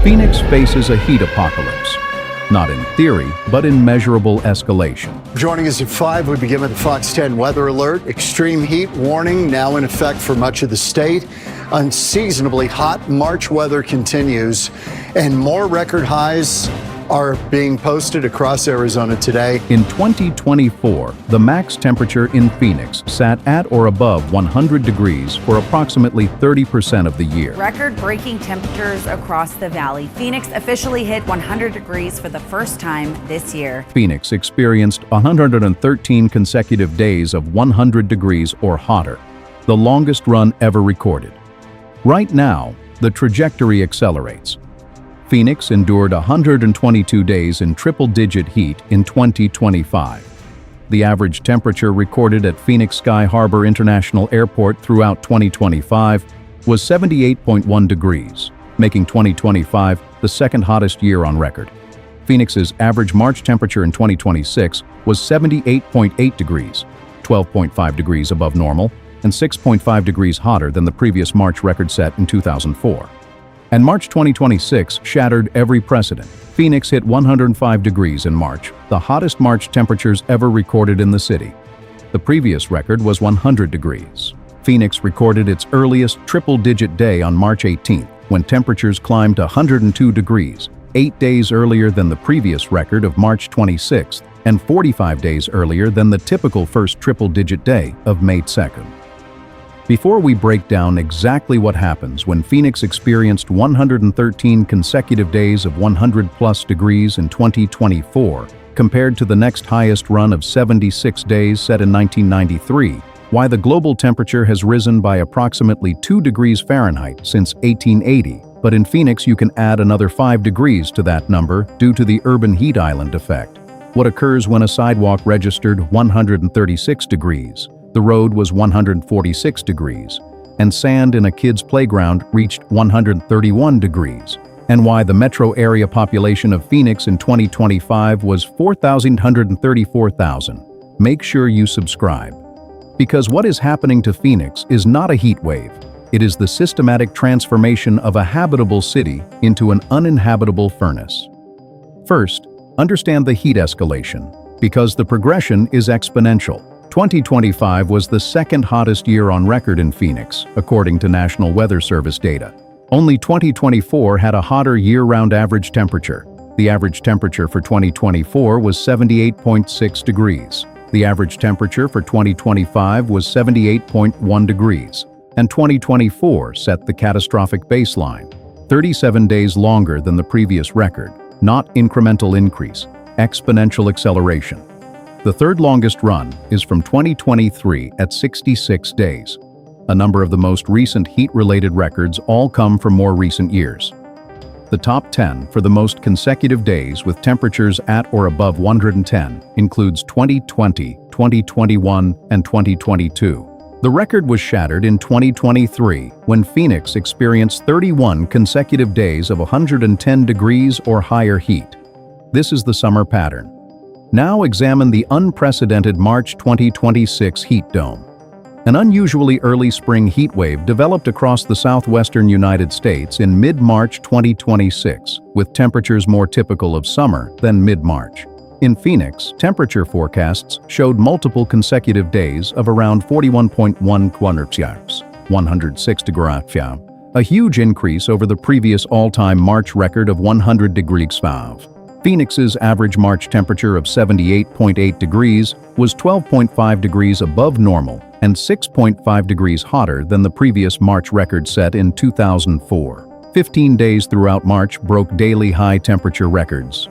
Phoenix faces a heat apocalypse. Not in theory, but in measurable escalation. Joining us at 5, we begin with the Fox 10 weather alert. Extreme heat warning now in effect for much of the state. Unseasonably hot March weather continues, and more record highs are being posted across Arizona today. In 2024, the max temperature in Phoenix sat at or above 100 degrees for approximately 30% of the year. Record-breaking temperatures across the valley. Phoenix officially hit 100 degrees for the first time this year. Phoenix experienced 113 consecutive days of 100 degrees or hotter, the longest run ever recorded. Right now, the trajectory accelerates. Phoenix endured 122 days in triple-digit heat in 2025. The average temperature recorded at Phoenix Sky Harbor International Airport throughout 2025 was 78.1 degrees, making 2025 the second hottest year on record. Phoenix's average March temperature in 2026 was 78.8 degrees, 12.5 degrees above normal, and 6.5 degrees hotter than the previous March record set in 2004. And March 2026 shattered every precedent. Phoenix hit 105 degrees in March, the hottest March temperatures ever recorded in the city. The previous record was 100 degrees. Phoenix recorded its earliest triple-digit day on March 18th, when temperatures climbed to 102 degrees, 8 days earlier than the previous record of March 26th, and 45 days earlier than the typical first triple-digit day of May 2nd. Before we break down exactly what happens when Phoenix experienced 113 consecutive days of 100-plus degrees in 2024, compared to the next highest run of 76 days set in 1993, why the global temperature has risen by approximately 2 degrees Fahrenheit since 1880, but in Phoenix you can add another 5 degrees to that number due to the urban heat island effect. What occurs when a sidewalk registered 136 degrees? The road was 146 degrees, and sand in a kid's playground reached 131 degrees, and why the metro area population of Phoenix in 2025 was 4,134,000. Make sure you subscribe. Because what is happening to Phoenix is not a heat wave. It is the systematic transformation of a habitable city into an uninhabitable furnace. First, understand the heat escalation, because the progression is exponential. 2025 was the second hottest year on record in Phoenix, according to National Weather Service data. Only 2024 had a hotter year-round average temperature. The average temperature for 2024 was 78.6 degrees. The average temperature for 2025 was 78.1 degrees. And 2024 set the catastrophic baseline, 37 days longer than the previous record. Not incremental increase, exponential acceleration. The third longest run is from 2023 at 66 days. A number of the most recent heat-related records all come from more recent years. The top 10 for the most consecutive days with temperatures at or above 110 includes 2020, 2021, and 2022. The record was shattered in 2023 when Phoenix experienced 31 consecutive days of 110 degrees or higher heat. This is the summer pattern. Now examine the unprecedented March 2026 heat dome. An unusually early spring heat wave developed across the southwestern United States in mid-March 2026, with temperatures more typical of summer than mid-March. In Phoenix, temperature forecasts showed multiple consecutive days of around 41.1 106 degrees, a huge increase over the previous all-time March record of 100 degrees Fahrenheit. Phoenix's average March temperature of 78.8 degrees was 12.5 degrees above normal and 6.5 degrees hotter than the previous March record set in 2004. 15 days throughout March broke daily high temperature records.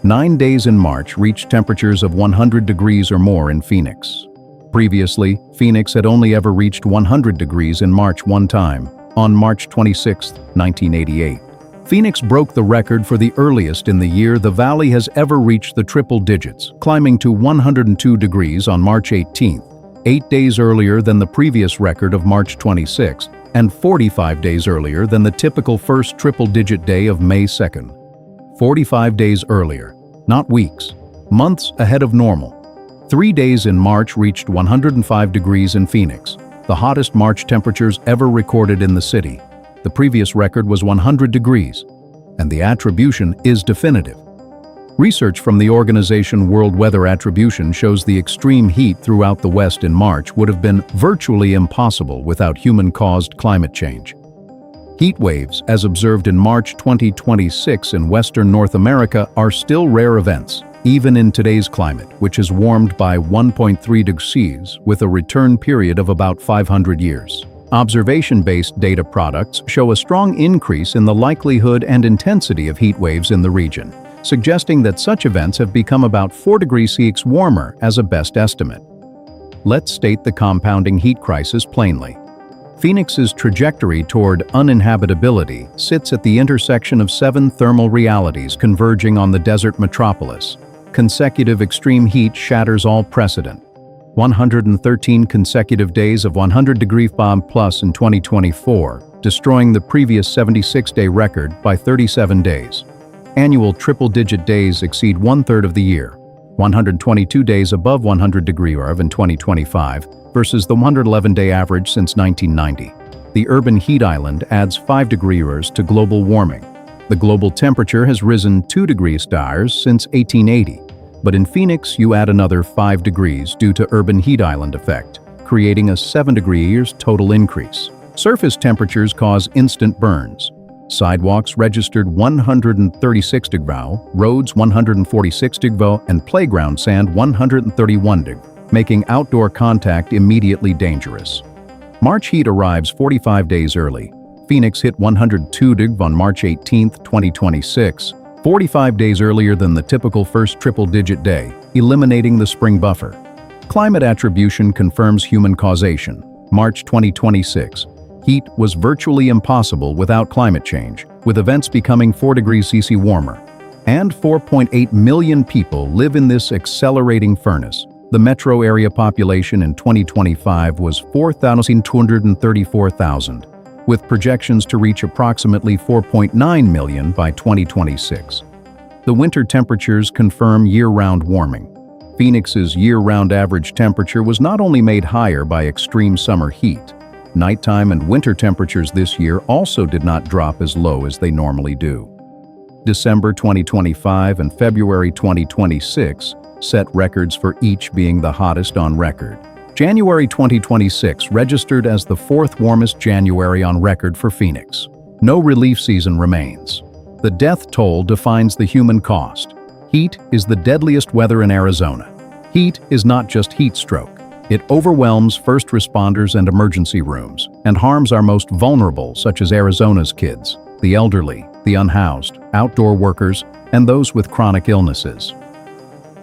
9 days in March reached temperatures of 100 degrees or more in Phoenix. Previously, Phoenix had only ever reached 100 degrees in March one time, on March 26, 1988. Phoenix broke the record for the earliest in the year the valley has ever reached the triple digits, climbing to 102 degrees on March 18th, 8 days earlier than the previous record of March 26th, and 45 days earlier than the typical first triple-digit day of May 2nd. 45 days earlier, not weeks, months ahead of normal. 3 days in March reached 105 degrees in Phoenix, the hottest March temperatures ever recorded in the city. The previous record was 100 degrees. and the attribution is definitive. Research from the organization World Weather Attribution shows the extreme heat throughout the West in March would have been virtually impossible without human-caused climate change. Heat waves, as observed in March 2026 in Western North America, are still rare events, even in today's climate, which has warmed by 1.3 degrees with a return period of about 500 years. Observation-based data products show a strong increase in the likelihood and intensity of heat waves in the region, suggesting that such events have become about 4 degrees Celsius warmer as a best estimate. Let's state the compounding heat crisis plainly. Phoenix's trajectory toward uninhabitability sits at the intersection of 7 thermal realities converging on the desert metropolis. Consecutive extreme heat shatters all precedent. 113 consecutive days of 100-degree plus in 2024, destroying the previous 76-day record by 37 days. Annual triple-digit days exceed one-third of the year, 122 days above 100-degree in 2025 versus the 111-day average since 1990. The urban heat island adds 5 degrees to global warming. The global temperature has risen 2 degrees since 1880, but in Phoenix you add another 5 degrees due to urban heat island effect, creating a 7 degrees total increase. Surface temperatures cause instant burns. Sidewalks registered 136 degrees, roads 146 degrees, and playground sand 131 degrees, making outdoor contact immediately dangerous. March heat arrives 45 days early. Phoenix hit 102 degrees on March 18, 2026, 45 days earlier than the typical first triple-digit day, eliminating the spring buffer. Climate attribution confirms human causation. March 2026. Heat was virtually impossible without climate change, with events becoming 4 degrees Celsius warmer. And 4.8 million people live in this accelerating furnace. The metro area population in 2025 was 4,234,000, with projections to reach approximately 4.9 million by 2026. The winter temperatures confirm year-round warming. Phoenix's year-round average temperature was not only made higher by extreme summer heat, nighttime and winter temperatures this year also did not drop as low as they normally do. December 2025 and February 2026 set records for each being the hottest on record. January 2026 registered as the 4th warmest January on record for Phoenix. No relief season remains. The death toll defines the human cost. Heat is the deadliest weather in Arizona. Heat is not just heat stroke. It overwhelms first responders and emergency rooms, and harms our most vulnerable, such as Arizona's kids, the elderly, the unhoused, outdoor workers, and those with chronic illnesses.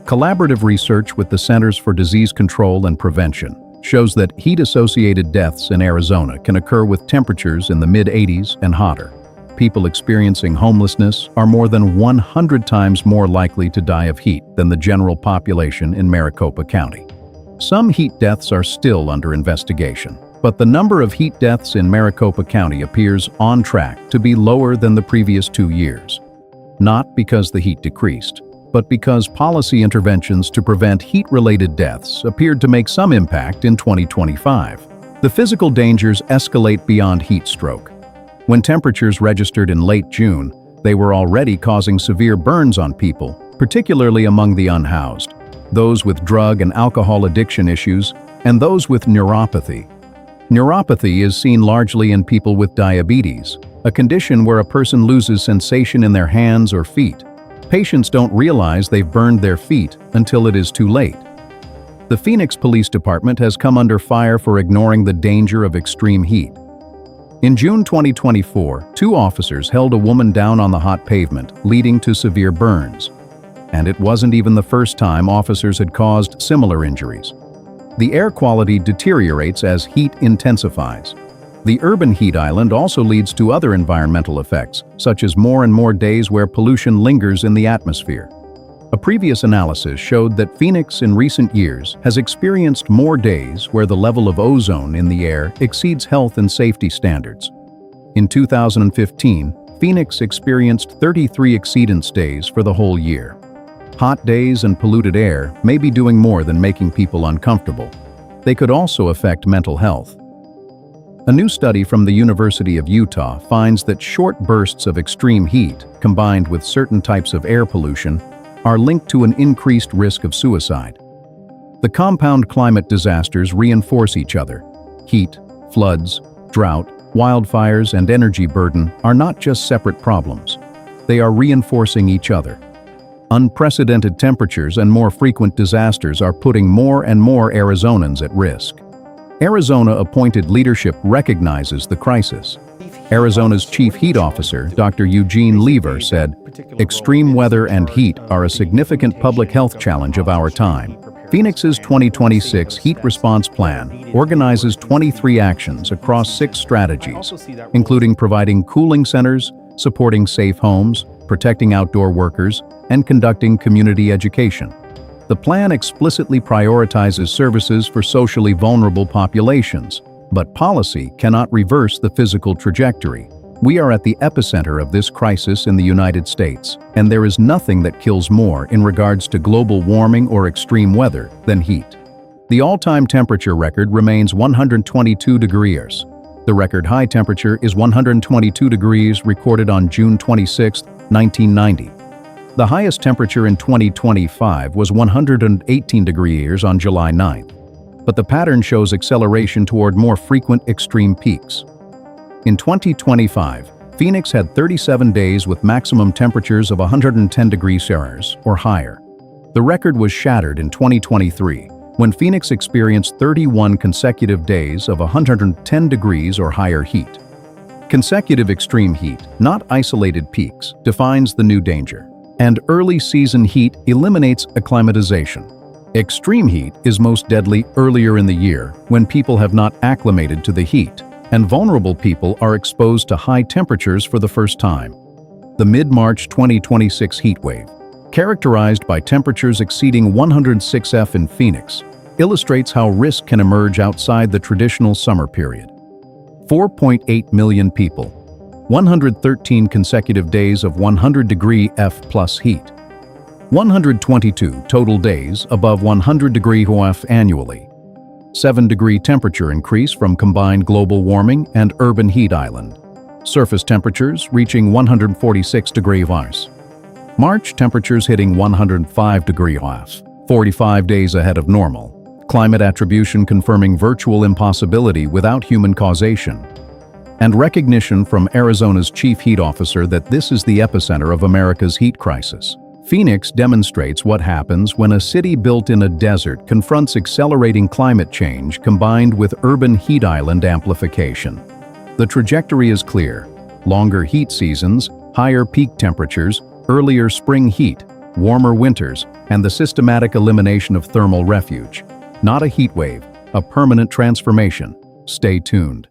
Collaborative research with the Centers for Disease Control and Prevention shows that heat-associated deaths in Arizona can occur with temperatures in the mid-80s and hotter. People experiencing homelessness are more than 100 times more likely to die of heat than the general population in Maricopa County. Some heat deaths are still under investigation, but the number of heat deaths in Maricopa County appears on track to be lower than the previous 2 years. Not because the heat decreased, but because policy interventions to prevent heat-related deaths appeared to make some impact in 2025. The physical dangers escalate beyond heat stroke. When temperatures registered in late June, they were already causing severe burns on people, particularly among the unhoused, those with drug and alcohol addiction issues, and those with neuropathy. Neuropathy is seen largely in people with diabetes, a condition where a person loses sensation in their hands or feet. Patients don't realize they've burned their feet until it is too late. The Phoenix Police Department has come under fire for ignoring the danger of extreme heat. In June 2024, 2 officers held a woman down on the hot pavement, leading to severe burns. And it wasn't even the first time officers had caused similar injuries. The air quality deteriorates as heat intensifies. The urban heat island also leads to other environmental effects, such as more and more days where pollution lingers in the atmosphere. A previous analysis showed that Phoenix in recent years has experienced more days where the level of ozone in the air exceeds health and safety standards. In 2015, Phoenix experienced 33 exceedance days for the whole year. Hot days and polluted air may be doing more than making people uncomfortable. They could also affect mental health. A new study from the University of Utah finds that short bursts of extreme heat, combined with certain types of air pollution, are linked to an increased risk of suicide. The compound climate disasters reinforce each other. Heat, floods, drought, wildfires, and energy burden are not just separate problems. They are reinforcing each other. Unprecedented temperatures and more frequent disasters are putting more and more Arizonans at risk. Arizona-appointed leadership recognizes the crisis. Arizona's chief heat officer, Dr. Eugene Lever, said, "Extreme weather and heat are a significant public health challenge of our time." Phoenix's 2026 Heat Response Plan organizes 23 actions across 6 strategies, including providing cooling centers, supporting safe homes, protecting outdoor workers, and conducting community education. The plan explicitly prioritizes services for socially vulnerable populations, but policy cannot reverse the physical trajectory. We are at the epicenter of this crisis in the United States, and there is nothing that kills more in regards to global warming or extreme weather than heat. The all-time temperature record remains 122 degrees. The record high temperature is 122 degrees recorded on June 26, 1990. The highest temperature in 2025 was 118 degrees on July 9th, but the pattern shows acceleration toward more frequent extreme peaks. In 2025, Phoenix had 37 days with maximum temperatures of 110 degrees Celsius or higher. The record was shattered in 2023, when Phoenix experienced 31 consecutive days of 110 degrees or higher heat. Consecutive extreme heat, not isolated peaks, defines the new danger. And early season heat eliminates acclimatization. Extreme heat is most deadly earlier in the year when people have not acclimated to the heat, and vulnerable people are exposed to high temperatures for the first time. The mid-March 2026 heat wave, characterized by temperatures exceeding 106 F in Phoenix, illustrates how risk can emerge outside the traditional summer period. 4.8 million people, 113 consecutive days of 100-degree F plus heat. 122 total days above 100-degree F annually. 7-degree temperature increase from combined global warming and urban heat island. Surface temperatures reaching 146 degrees Celsius. March temperatures hitting 105 degrees Celsius, 45 days ahead of normal. Climate attribution confirming virtual impossibility without human causation. And recognition from Arizona's chief heat officer that this is the epicenter of America's heat crisis. Phoenix demonstrates what happens when a city built in a desert confronts accelerating climate change combined with urban heat island amplification. The trajectory is clear: longer heat seasons, higher peak temperatures, earlier spring heat, warmer winters, and the systematic elimination of thermal refuge. Not a heat wave, a permanent transformation. Stay tuned.